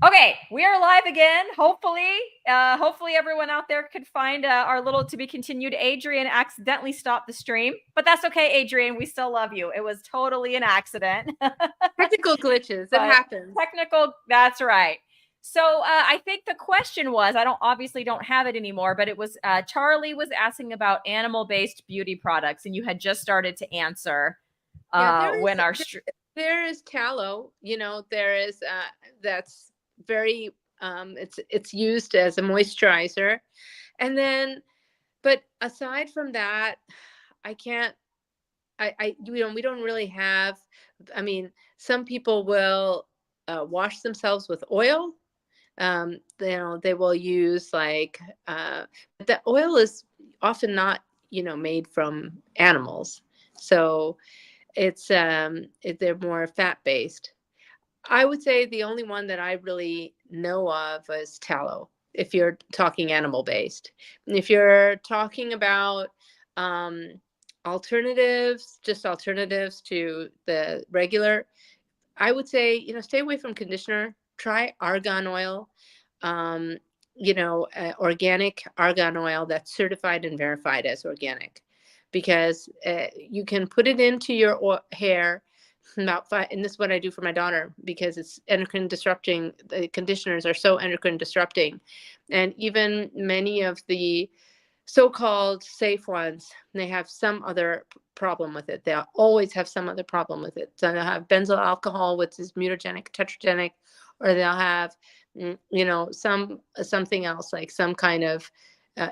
Okay, we are live again. Hopefully everyone out there could find our little to be continued. Adrian accidentally stopped the stream, but that's okay, Adrian. We still love you. It was totally an accident. Technical glitches. It But happens. technical, that's right. So I think the question was, I don't have it anymore, but it was Charlie was asking about animal-based beauty products, and you had just started to answer Yeah, when our there is tallow. There is that's very it's used as a moisturizer, and then but aside from that, I can't. We don't really have. I mean, some people will wash themselves with oil. They will use but the oil is often not made from animals, so they're more fat based. I would say the only one that I really know of is tallow, if you're talking animal based. If you're talking about um, alternatives to the regular, I would say, stay away from conditioner. Try argan oil, um, organic argan oil that's certified and verified as organic, because you can put it into your hair about five, and this is what I do for my daughter because it's endocrine disrupting. The conditioners are so endocrine disrupting, and even many of the so-called safe ones, they have some other problem with it. They'll always have some other problem with it. So they'll have benzyl alcohol, which is mutagenic, tetragenic, or they'll have, something else like some kind of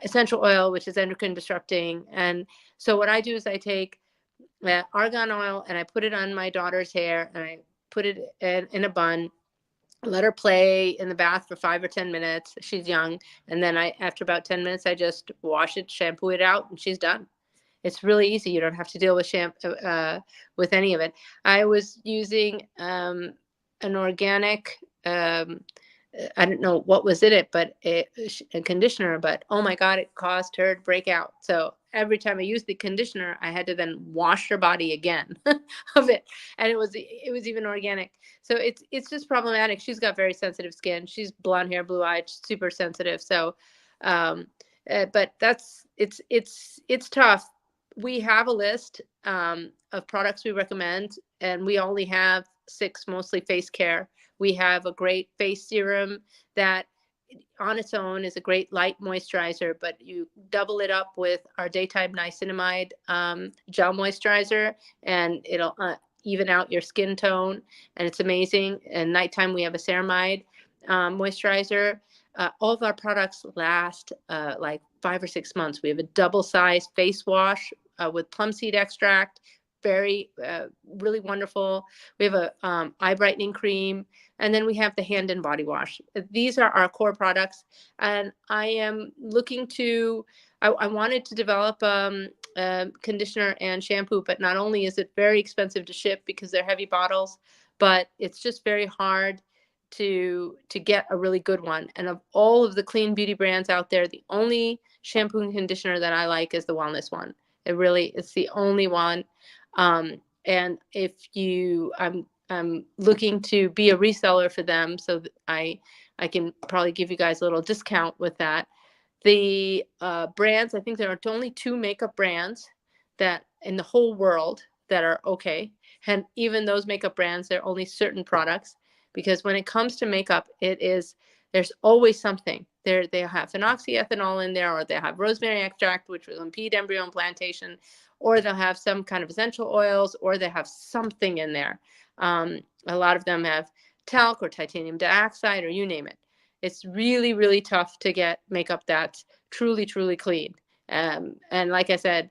essential oil, which is endocrine disrupting. And so what I do is I take argan oil and I put it on my daughter's hair and I put it in a bun, let her play in the bath for 5 or 10 minutes. She's young. And then after about 10 minutes, I just wash it, shampoo it out, and she's done. It's really easy. You don't have to deal with shampoo, with any of it. I was using an organic, I don't know what was in it, but a conditioner, but oh my God, it caused her to break out. So every time I used the conditioner, I had to then wash her body again of it. And it was even organic. So it's just problematic. She's got very sensitive skin. She's blonde hair, blue eyed, super sensitive. So, um, but it's tough. We have a list of products we recommend, and we only have 6, mostly face care. We have a great face serum that on its own is a great light moisturizer, but you double it up with our daytime niacinamide gel moisturizer, and it'll even out your skin tone, and it's amazing. And nighttime, we have a ceramide moisturizer. All of our products last like 5 or 6 months. We have a double-sized face wash with plum seed extract, very really wonderful. We have a eye brightening cream, and then we have the hand and body wash. These are our core products, and I am looking to. I wanted to develop conditioner and shampoo, but not only is it very expensive to ship because they're heavy bottles, but it's just very hard to get a really good one. And of all of the clean beauty brands out there, the only shampoo and conditioner that I like is the Wellness one. It's the only one. And if I'm looking to be a reseller for them, so I can probably give you guys a little discount with that. The brands, I think there are only 2 makeup brands that in the whole world that are okay. And even those makeup brands, they're only certain products, because when it comes to makeup, there's always something. They have phenoxyethanol in there, or they have rosemary extract, which will impede embryo implantation, or they'll have some kind of essential oils, or they have something in there. A lot of them have talc or titanium dioxide, or you name it. It's really, really tough to get makeup that's truly, truly clean. And like I said,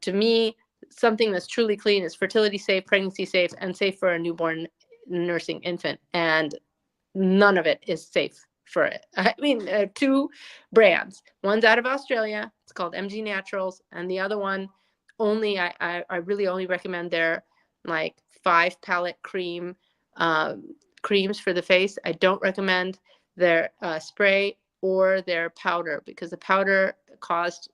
to me, something that's truly clean is fertility safe, pregnancy safe, and safe for a newborn nursing infant. And none of it is safe for it. I mean, 2 brands. One's out of Australia. It's called MG Naturals, and the other one I really only recommend their like 5 palette creams for the face. I don't recommend their spray or their powder, because the powder caused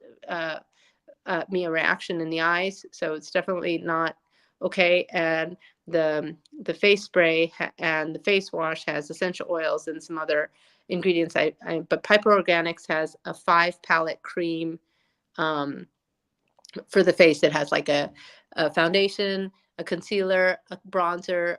me a reaction in the eyes, so it's definitely not okay. And the face spray and the face wash has essential oils and some other ingredients. But Piper Organics has a 5 palette cream for the face that has like a foundation, a concealer, a bronzer,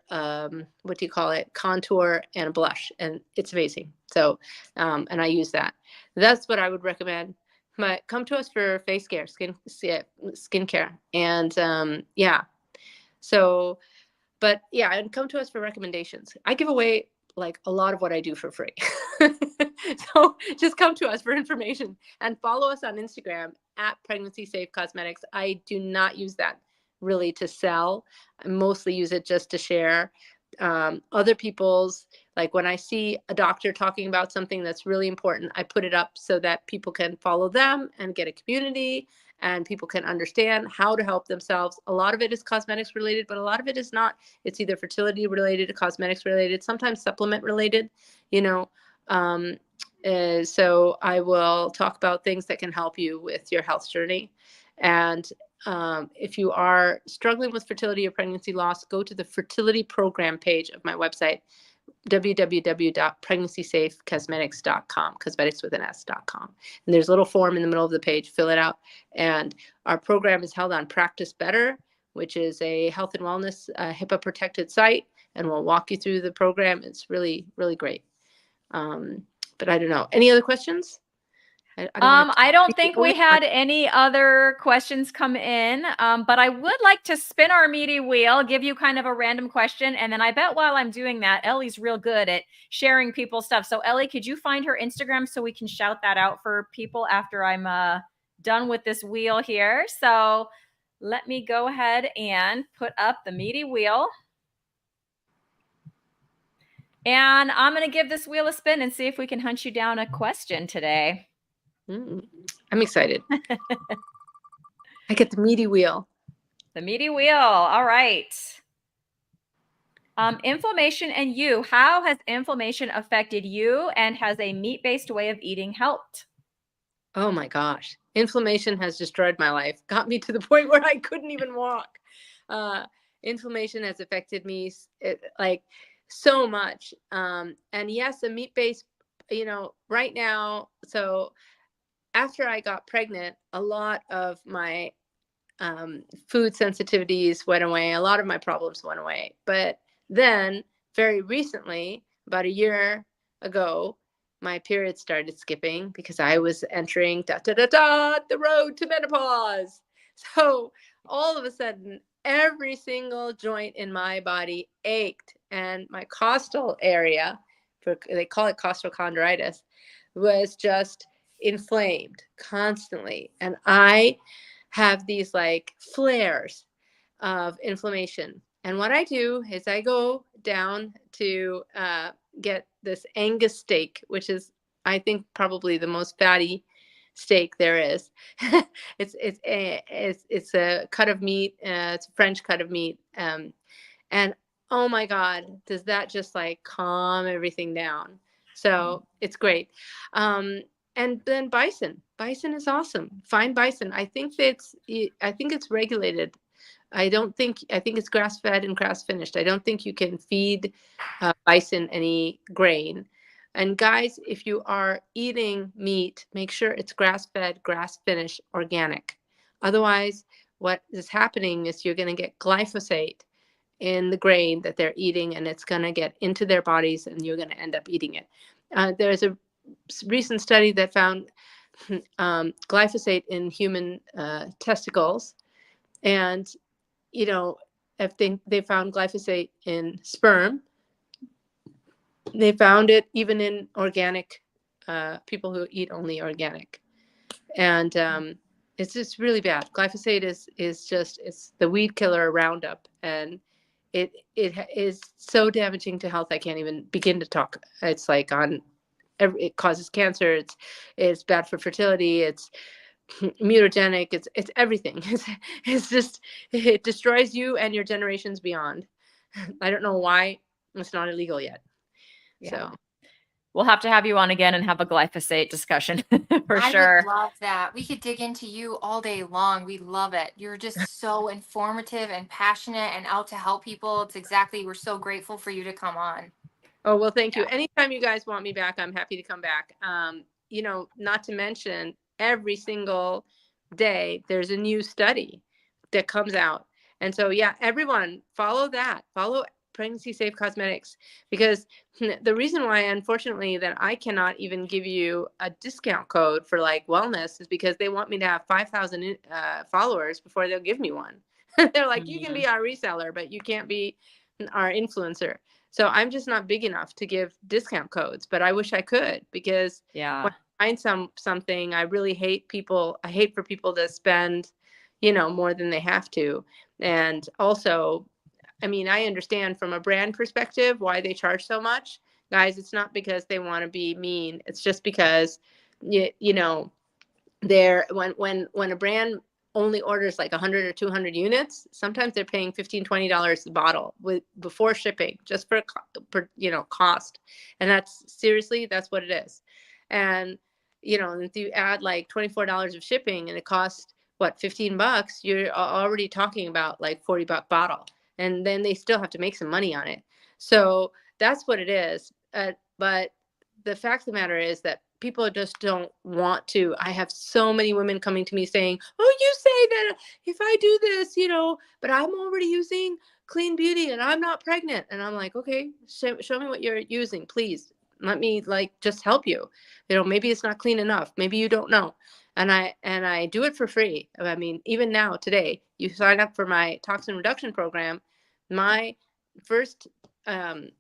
what do you call it, contour, and a blush, and it's amazing. So, and I use that. That's what I would recommend. But come to us for face care, skincare, and yeah. So, but yeah, and come to us for recommendations. I give away like a lot of what I do for free. So just come to us for information and follow us on Instagram at Pregnancy Safe Cosmetics. I do not use that really to sell. I mostly use it just to share other people's, like when I see a doctor talking about something that's really important, I put it up so that people can follow them and get a community and people can understand how to help themselves. A lot of it is cosmetics related, but a lot of it is not. It's either fertility related, cosmetics related, sometimes supplement related, you know. So I will talk about things that can help you with your health journey. And if you are struggling with fertility or pregnancy loss, go to the fertility program page of my website, www.pregnancySafeCosmetics.com, cosmetics with an S.com. And there's a little form in the middle of the page, fill it out. And our program is held on Practice Better, which is a health and wellness HIPAA protected site. And we'll walk you through the program. It's really, really great. But I don't know. Any other questions? I don't think we had any other questions come in, but I would like to spin our meaty wheel, give you kind of a random question, and then I bet while I'm doing that, Ellie's real good at sharing people's stuff. So Ellie, could you find her Instagram so we can shout that out for people after I'm done with this wheel here? So let me go ahead and put up the meaty wheel. And I'm going to give this wheel a spin and see if we can hunt you down a question today. I'm excited. I get the meaty wheel. The meaty wheel. All right. Inflammation and you. How has inflammation affected you, and has a meat-based way of eating helped? Oh my gosh. Inflammation has destroyed my life. Got me to the point where I couldn't even walk. Inflammation has affected me like so much. And yes, a meat-based, you know, right now. So after I got pregnant, a lot of my food sensitivities went away. A lot of my problems went away. But then very recently, about a year ago, my period started skipping because I was entering the road to menopause. So all of a sudden, every single joint in my body ached, and my costal area, they call it costochondritis, was just inflamed constantly. And I have these like flares of inflammation. And what I do is I go down to get this Angus steak, which is, I think, probably the most fatty steak there is. It's a cut of meat. It's a French cut of meat. And oh my God, does that just like calm everything down? So it's great. And then bison. Bison is awesome. Find bison. I think it's regulated. I think it's grass-fed and grass-finished. I don't think you can feed bison any grain. And guys, if you are eating meat, make sure it's grass-fed, grass-finished, organic. Otherwise, what is happening is you're going to get glyphosate in the grain that they're eating, and it's going to get into their bodies, and you're going to end up eating it. There's a recent study that found glyphosate in human testicles, and you know, if they found glyphosate in sperm, they found it even in organic people who eat only organic, and it's just really bad. Glyphosate is just, it's the weed killer Roundup, and it is so damaging to health. I can't even begin to talk. It's like it causes cancer. It's bad for fertility. It's mutagenic. It's everything. It's just, it destroys you and your generations beyond. I don't know why it's not illegal yet. Yeah. We'll have to have you on again and have a glyphosate discussion for I would sure. love that. We could dig into you all day long. We love it. You're just so informative and passionate and out to help people. It's exactly, we're so grateful for you to come on. Oh, well, thank you. Yeah. Anytime you guys want me back, I'm happy to come back. You know, not to mention every single day there's a new study that comes out. And so, yeah, everyone follow that. Follow Pregnancy Safe Cosmetics, because the reason why, unfortunately, that I cannot even give you a discount code for like wellness is because they want me to have 5,000 followers before they'll give me one. They're like, you can be our reseller, but you can't be our influencer. So I'm just not big enough to give discount codes, but I wish I could, because Yeah. when I find something, I really hate people. I hate for people to spend, you know, more than they have to. And also, I mean, I understand from a brand perspective why they charge so much. Guys, it's not because they want to be mean. It's just because you know, they're when a brand only orders like 100 or 200 units, sometimes they're paying $15-$20 a bottle with before shipping, just for you know, cost. And that's seriously, that's what it is. And you know, if you add like $24 of shipping and it costs what, $15, you're already talking about like $40 bottle, and then they still have to make some money on it. So that's what it is. But the fact of the matter is that people just don't want to. I have so many women coming to me saying, oh, you say that if I do this, you know, but I'm already using clean beauty and I'm not pregnant. And I'm like, okay, show me what you're using, please. Let me like just help you. You know, maybe it's not clean enough. Maybe you don't know. And I do it for free. I mean, even now today, you sign up for my toxin reduction program. My first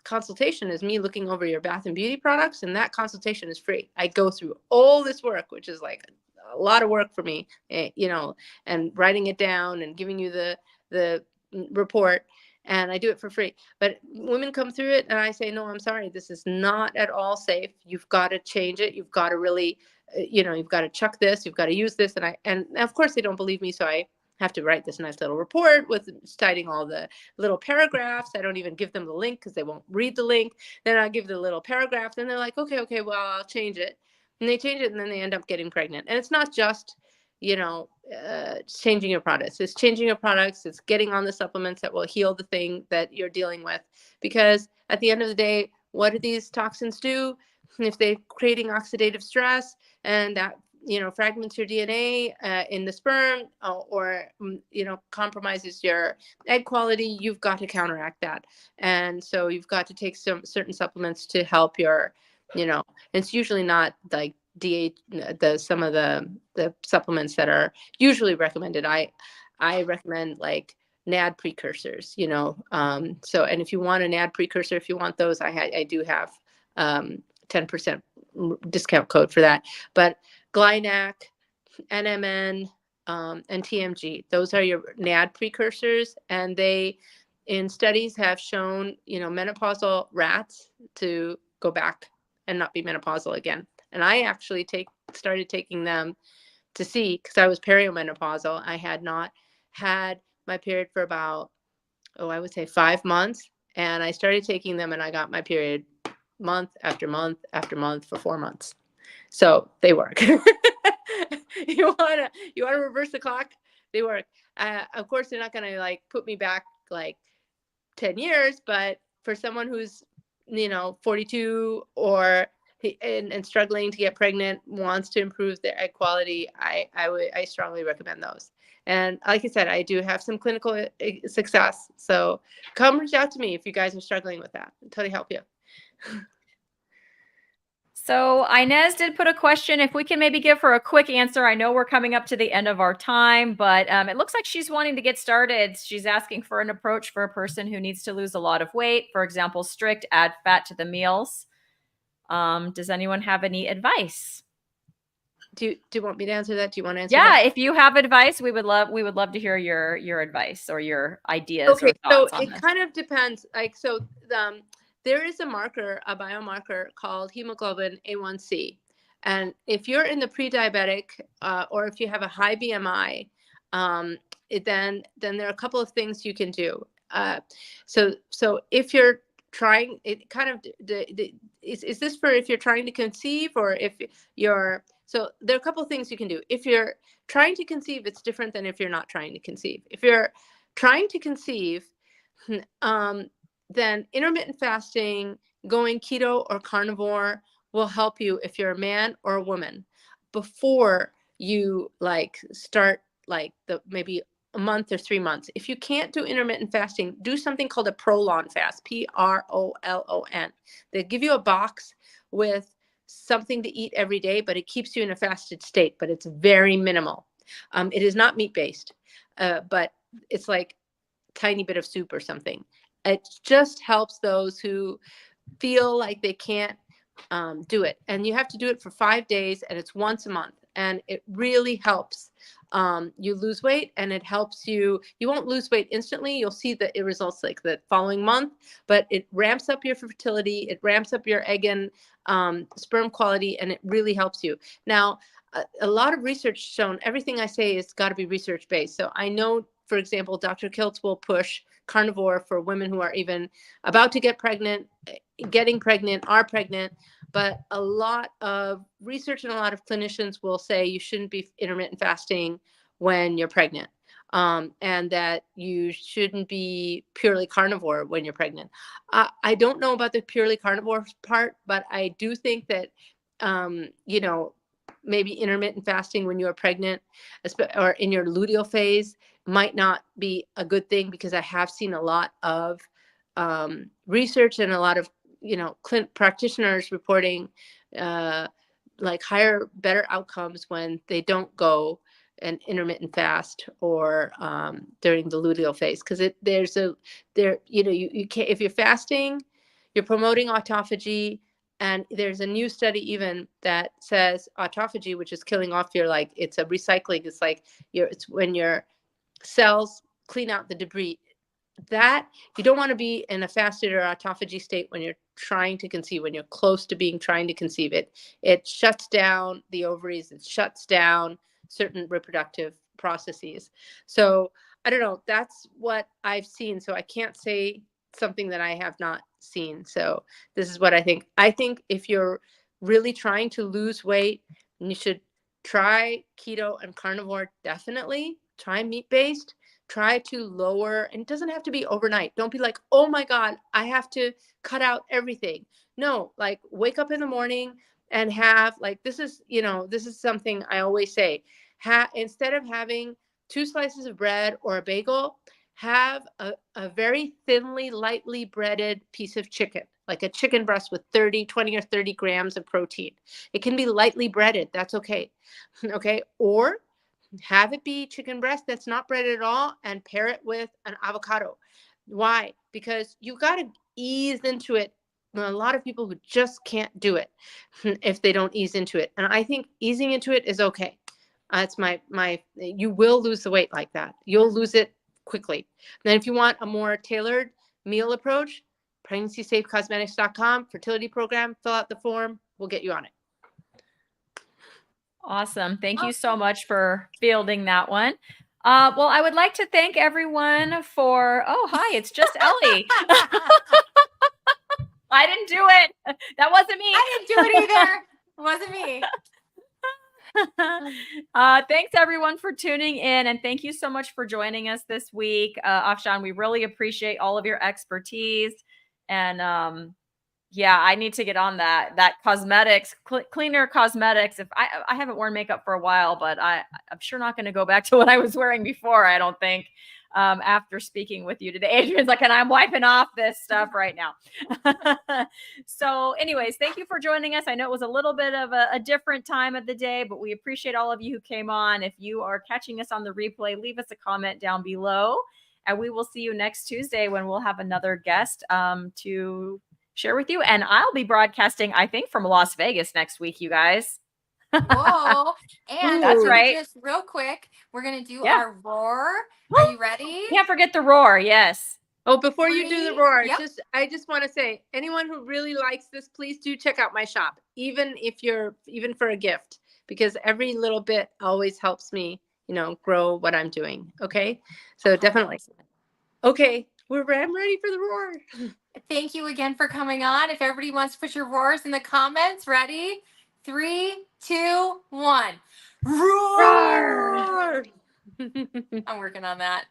consultation is me looking over your bath and beauty products, and that consultation is free. I go through all this work, which is like a lot of work for me, you know, and writing it down and giving you the report, and I do it for free. But women come through it and I say, no, I'm sorry, this is not at all safe. You've got to change it. You've got to really, you know, you've got to chuck this, you've got to use this. And of course they don't believe me, so I have to write this nice little report with citing all the little paragraphs. I don't even give them the link because they won't read the link. Then I give the little paragraph, and they're like, okay, well, I'll change it. And they change it, and then they end up getting pregnant. And it's not just, you know, changing your products. It's changing your products. It's getting on the supplements that will heal the thing that you're dealing with. Because at the end of the day, what do these toxins do? If they're creating oxidative stress, and that, you know, fragments your DNA in the sperm, or you know, compromises your egg quality, you've got to counteract that. And so you've got to take some certain supplements to help your, you know, it's usually not like some of the supplements that are usually recommended. I recommend like NAD precursors, you know. So, and if you want a NAD precursor, if you want those, I do have 10% discount code for that. But Glynac, NMN, and TMG, those are your NAD precursors, and they, in studies, have shown, you know, menopausal rats to go back and not be menopausal again. And I actually started taking them to see, because I was perimenopausal. I had not had my period for about, I would say 5 months, and I started taking them, and I got my period month after month after month for 4 months. So they work. you wanna reverse the clock? They work. Of course, they're not gonna like put me back like 10 years, but for someone who's, you know, 42 or and struggling to get pregnant, wants to improve their egg quality, I strongly recommend those. And like I said, I do have some clinical success. So come reach out to me if you guys are struggling with that. I'll totally help you. So Inez did put a question. If we can maybe give her a quick answer. I know we're coming up to the end of our time, but it looks like she's wanting to get started. She's asking for an approach for a person who needs to lose a lot of weight. For example, strict add fat to the meals. Does anyone have any advice? Do you want me to answer that? Do you want to answer Yeah, that? if you have advice, we would love to hear your advice or your ideas Okay, or so thoughts on it this. kind of depends. Like, so there is a biomarker called hemoglobin A1C. And if you're in the pre-diabetic, or if you have a high BMI, then there are a couple of things you can do. So if you're trying it kind of is this for if you're trying to conceive, or if you're, so there are a couple of things you can do. If you're trying to conceive, it's different than if you're not trying to conceive. If you're trying to conceive, then intermittent fasting, going keto or carnivore will help you if you're a man or a woman before you like start like the maybe a month or 3 months. If you can't do intermittent fasting, do something called a prolon fast, PROLON. They give you a box with something to eat every day, but it keeps you in a fasted state, but it's very minimal. It is not meat-based, but it's like a tiny bit of soup or something. It just helps those who feel like they can't do it. And you have to do it for 5 days, and it's once a month. And it really helps you lose weight, and it helps you. You won't lose weight instantly. You'll see the results like the following month, but it ramps up your fertility. It ramps up your egg and sperm quality, and it really helps you. Now, a lot of research shown, everything I say has got to be research based. So I know, for example, Dr. Kiltz will push carnivore for women who are even about to get pregnant, getting pregnant, are pregnant. But a lot of research and a lot of clinicians will say you shouldn't be intermittent fasting when you're pregnant, and that you shouldn't be purely carnivore when you're pregnant. I don't know about the purely carnivore part, but I do think that, you know, maybe intermittent fasting when you're pregnant or in your luteal phase might not be a good thing, because I have seen a lot of research and a lot of, you know, practitioners reporting like better outcomes when they don't go an intermittent fast or during the luteal phase, because you know, you can't, if you're fasting, you're promoting autophagy. And there's a new study even that says autophagy, which is killing off your, like, it's a recycling. It's like it's when your cells clean out the debris. That you don't want to be in a fasted or autophagy state when you're trying to conceive, when you're close to trying to conceive. It shuts down the ovaries, it shuts down certain reproductive processes. So I don't know, that's what I've seen. So I can't say something that I have not seen. So this is what I think. I think if you're really trying to lose weight, you should try keto and carnivore. Definitely try meat-based. Try to lower, and it doesn't have to be overnight. Don't be like, oh my God, I have to cut out everything. No, like wake up in the morning and have, like, this is, you know, this is something I always say, instead of having 2 slices of bread or a bagel, have a very thinly, lightly breaded piece of chicken, like a chicken breast with 20 or 30 grams of protein. It can be lightly breaded. That's okay. Okay. Or have it be chicken breast that's not breaded at all, and pair it with an avocado. Why? Because you got to ease into it. There are a lot of people who just can't do it if they don't ease into it. And I think easing into it is okay. It's you will lose the weight like that. You'll lose it quickly. Then if you want a more tailored meal approach, pregnancysafecosmetics.com, fertility program, fill out the form. We'll get you on it. Awesome. Thank you so much for fielding that one. Well, I would like to thank everyone for, oh, hi, it's just Ellie. I didn't do it. That wasn't me. I didn't do it either. It wasn't me. Thanks everyone for tuning in, and thank you so much for joining us this week. Afshan, we really appreciate all of your expertise, and yeah, I need to get on that cosmetics, cleaner cosmetics. If I haven't worn makeup for a while, but I'm sure not going to go back to what I was wearing before, I don't think. After speaking with you today, Adrian's like, and I'm wiping off this stuff right now. So anyways, thank you for joining us. I know it was a little bit of a different time of the day, but we appreciate all of you who came on. If you are catching us on the replay, leave us a comment down below, and we will see you next Tuesday when we'll have another guest to share with you. And I'll be broadcasting, I think, from Las Vegas next week, you guys. Whoa. And that's right. Just real quick, we're going to do our roar. Are you ready? Can't forget the roar. Yes. Oh, before you do the roar, Yep. I just want to say, anyone who really likes this, please do check out my shop, even for a gift, because every little bit always helps me, you know, grow what I'm doing. Okay. So definitely. Okay. I'm ready for the roar. Thank you again for coming on. If everybody wants to put your roars in the comments, ready? 3, 2, 1. Roar! I'm working on that.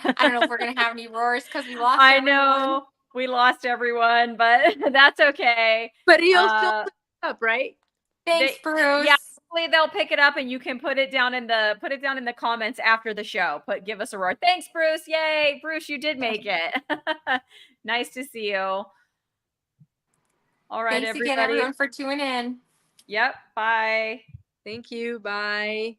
I don't know if we're going to have any roars because we lost I everyone. know we lost everyone, but that's okay. But he'll still put it up, right? Thanks, Bruce. Yeah, hopefully they'll pick it up and you can put it down in the comments after the show. Give us a roar. Thanks, Bruce. Yay, Bruce, you did make it. Nice to see you. All right, Thanks everybody. again, everyone, for tuning in. Yep. Bye. Thank you. Bye.